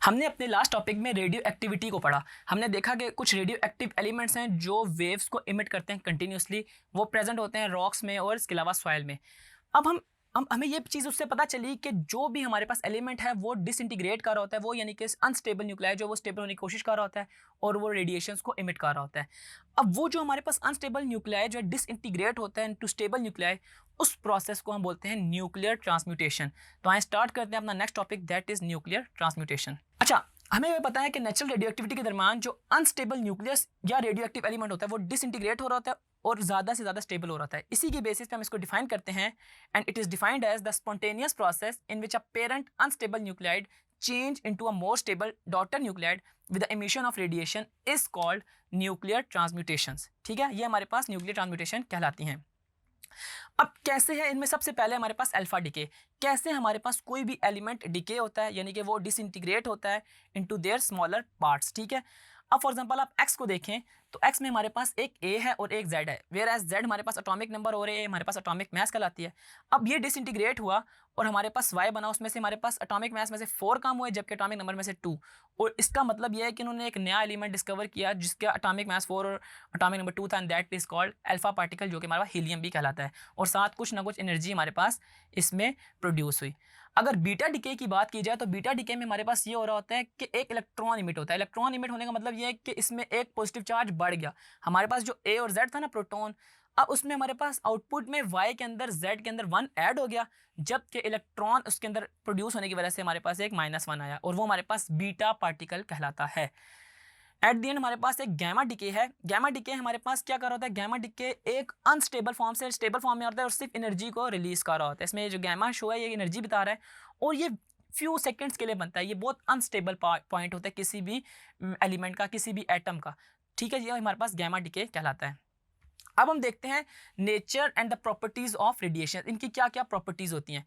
हमने अपने last topic में रेडियो एक्टिविटी को पढ़ा। हमने देखा कि कुछ रेडियो एक्टिव एलिमेंट्स हैं जो वेव्स को इमिट करते हैं कंटिन्यूसली। वो प्रेजेंट होते हैं रॉक्स में और इसके अलावा सॉइल में। अब हमें ये चीज़ उससे पता चली कि जो भी हमारे पास एलिमेंट है वो डिसइंटीग्रेट कर रहा होता है, वो यानी कि अनस्टेबल न्यूक्लियाई जो वो स्टेबल होने की कोशिश कर रहा होता है और वो रेडिएशंस को इमिट कर रहा होता है। अब वो जो हमारे पास अनस्टेबल न्यूक्लियाई जो डिसइंटीग्रेट होता है इनटू स्टेबल न्यूक्लियाई, उस प्रोसेस को हम बोलते हैं न्यूक्लियर ट्रांसम्यूटेशन। तो आइए स्टार्ट करते हैं अपना next topic, that is nuclear transmutation. अच्छा, हमें ये पता है कि नेचुरल रेडियो एक्टिविटी के दरमियान जो अनस्टेबल न्यूक्लियस या रेडियो एक्टिव एलिमेंट होता है वो डिसइंटीग्रेट हो रहा होता है और ज़्यादा से ज़्यादा स्टेबल हो रहा है। इसी के बेसिस पे हम इसको डिफाइन करते हैं and it is defined as the spontaneous process in which a parent unstable nuclide change into a more stable daughter nuclide with the emission of radiation is called nuclear transmutations। ठीक है, ये हमारे पास nuclear transmutation कहलाती हैं। अब कैसे है, इनमें सबसे पहले हमारे पास अल्फा डिके। कैसे हमारे पास कोई भी एलिमेंट डिके होता है यानी कि वो डिसइंटीग्रेट होता है इनटू देयर स्मॉलर पार्ट्स। ठीक है, अब फॉर एग्जांपल आप x को देखें तो x में हमारे पास एक a है और एक z है, वेयर एज z हमारे पास एटॉमिक नंबर और a हमारे पास एटॉमिक मास कहलाती है। अब ये डिसइंटीग्रेट हुआ और हमारे पास y बना, उसमें से हमारे पास एटॉमिक मास में से 4 कम हुए जबकि एटॉमिक नंबर में से 2। और इसका मतलब यह है कि उन्होंने एक नया एलिमेंट डिस्कवर किया जिसका एटॉमिक मास 4 और एटॉमिक नंबर 2 था and that is called alpha particle, जो कि हमारा हीलियम भी कहलाता है। और साथ कुछ ना कुछ एनर्जी हमारे पास इसमें प्रोड्यूस हुई। अगर बीटा डिके की बात की जाए तो बीटा डिके में हमारे पास ये हो रहा होता है कि एक इलेक्ट्रॉन इमिट होता है। इलेक्ट्रॉन इमिट होने का मतलब ये है कि इसमें एक पॉजिटिव चार्ज बढ़ गया। हमारे पास जो ए और जेड था ना प्रोटॉन, अब उसमें हमारे पास आउटपुट में वाई के अंदर जेड के अंदर 1 ऐड हो गया, जबकि इलेक्ट्रॉन उसके अंदर प्रोड्यूस होने की वजह से हमारे पास एक -1 आया और वो हमारे पास बीटा पार्टिकल कहलाता है। एट द एंड हमारे पास एक गैमा डिके है। गैमा डिके हमारे पास क्या कर रहा होता है, गैमा डिके एक अनस्टेबल फॉर्म से स्टेबल फॉर्म में आता है और सिर्फ एनर्जी को रिलीज कर रहा होता है। इसमें जो गैमा शो है ये एनर्जी बता रहा है और ये फ्यू सेकंड्स के लिए बनता है। ये बहुत अनस्टेबल पॉइंट होता है किसी भी एलिमेंट का, किसी भी एटम का। ठीक है, ये हमारे पास गैमा डिके कहलाता है। अब हम देखते हैं nature and the properties of radiation, इनकी क्या क्या प्रॉपर्टीज होती हैं।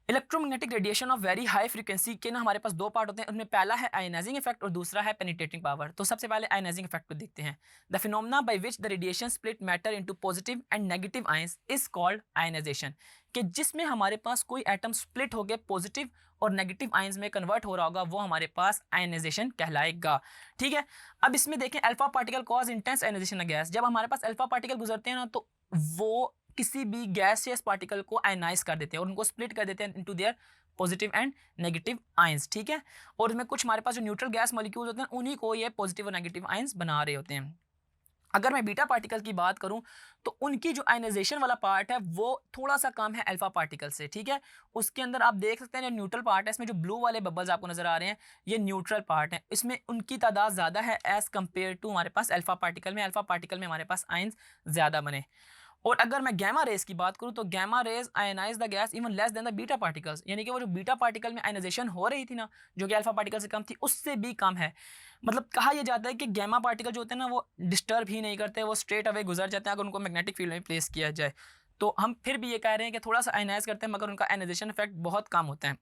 Electromagnetic radiation of very high frequency के ना हमारे पास 2 पार्ट होते हैं, उनमें पहला है आयनाइजिंग इफेक्ट और दूसरा है पेनिट्रेटिंग पावर। तो सबसे पहले आयनाइजिंग इफेक्ट को देखते हैं। The phenomena by which the radiation split matter into positive and negative ions is called ionisation, कि जिसमें हमारे पास कोई एटम स्प्लिट होकर पॉजिटिव और नेगेटिव आयंस में कन्वर्ट हो रहा होगा वो हमारे पास आयनाइजेशन कहलाएगा। ठीक है, अब इसमें देखें alpha particle cause intense ionisation gas. जब हमारे पास अल्फा पार्टिकल गुजरते हैं ना तो वो किसी भी गैसियस पार्टिकल को आयनाइज कर देते हैं और उनको स्प्लिट कर देते हैं into their positive and negative ions. ठीक है, और इसमें कुछ हमारे पास जो न्यूट्रल गैस मॉलिक्यूल्स होते हैं उन्हीं को ये पॉजिटिव और नेगेटिव आयंस बना रहे होते हैं। अगर मैं बीटा पार्टिकल की बात करूं तो उनकी जो आयनाइजेशन वाला पार्ट है वो थोड़ा सा कम है अल्फा पार्टिकल से। ठीक है, उसके अंदर आप देख सकते हैं जो न्यूट्रल पार्ट है, इसमें जो ब्लू वाले बबल्स आपको नजर आ रहे हैं ये न्यूट्रल पार्ट है, इसमें उनकी तादाद ज़्यादा है एज कम्पेयर टू हमारे पास अल्फा पार्टिकल में। अल्फा पार्टिकल में हमारे पास आयंस ज़्यादा बने। और अगर मैं गैमा रेज की बात करूं तो gamma rays ionise the gas even less than the beta particles, यानी कि वो जो बीटा पार्टिकल में आयनाइजेशन हो रही थी ना जो कि अल्फा पार्टिकल से कम थी उससे भी कम है। मतलब कहा यह जाता है कि गैमा पार्टिकल जो होते हैं ना वो डिस्टर्ब ही नहीं करते, वो स्ट्रेट अवे गुजर जाते हैं अगर उनको मैग्नेटिक फील्ड में प्लेस किया जाए। तो हम फिर भी ये कह रहे हैं कि थोड़ा सा आयनाइज करते हैं मगर उनका आयनाइजेशन इफेक्ट बहुत कम होता है।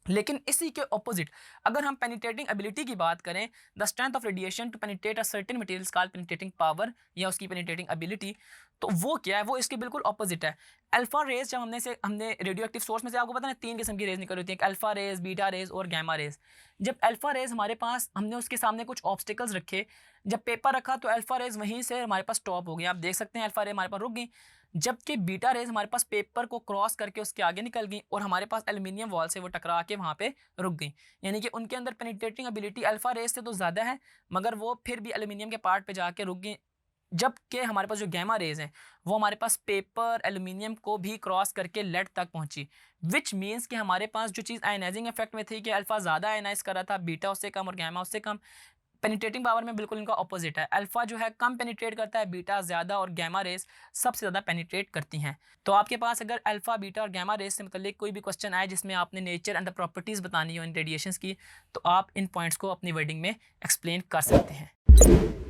लेकिन इसी के ऑपोजिट अगर हम पेनिट्रेटिंग एबिलिटी की बात करें, the strength of radiation to penetrate a certain materials called penetrating power या उसकी पेनिट्रेटिंग एबिलिटी, तो वो क्या है, वो इसके बिल्कुल ऑपोजिट है। अल्फा रेज जब हमने रेडियो एक्टिव सोर्स में से आपको पता है 3 किस्म की रेज निकल होती है, अल्फा रेज, बीटा रेज और गैमा रेज। जब अल्फा रेज हमारे पास, हमने उसके सामने कुछ ऑब्स्टिकल्स रखे, जब पेपर रखा तो अल्फा रेज वहीं से हमारे पास स्टॉप हो गई। आप देख सकते हैं अल्फा रेज हमारे पास रुक गई, जबकि बीटा रेज हमारे पास पेपर को क्रॉस करके उसके आगे निकल गई और हमारे पास एल्यूमिनियम वॉल से वो टकरा के वहाँ पे रुक गई। यानी कि उनके अंदर पेनिट्रेटिंग एबिलिटी अल्फा रेज से तो ज़्यादा है मगर वो फिर भी एल्यूमिनियम के पार्ट पे जाके रुक गई। जबकि हमारे पास जो गैमा रेज हैं वो हमारे पास पेपर एल्यूमिनियम को भी क्रॉस करके लेड तक पहुंची, विच मीन्स कि हमारे पास जो चीज़ आयनाइजिंग इफेक्ट में थी कि अल्फा ज़्यादा आयनाइज कर रहा था, बीटा उससे कम और गैमा उससे कम। पेनिट्रेटिंग पावर में बिल्कुल इनका ऑपोजिट है, अल्फा जो है कम पेनिट्रेट करता है, बीटा ज़्यादा और गैमा रेस सबसे ज़्यादा पेनिट्रेट करती हैं। तो आपके पास अगर अल्फा, बीटा और गैमा रेस से मतलब कोई भी क्वेश्चन आए जिसमें आपने नेचर एंड द प्रॉपर्टीज़ बतानी हो इन रेडिएशंस की, तो आप इन पॉइंट्स को अपनी वर्डिंग में एक्सप्लेन कर सकते हैं।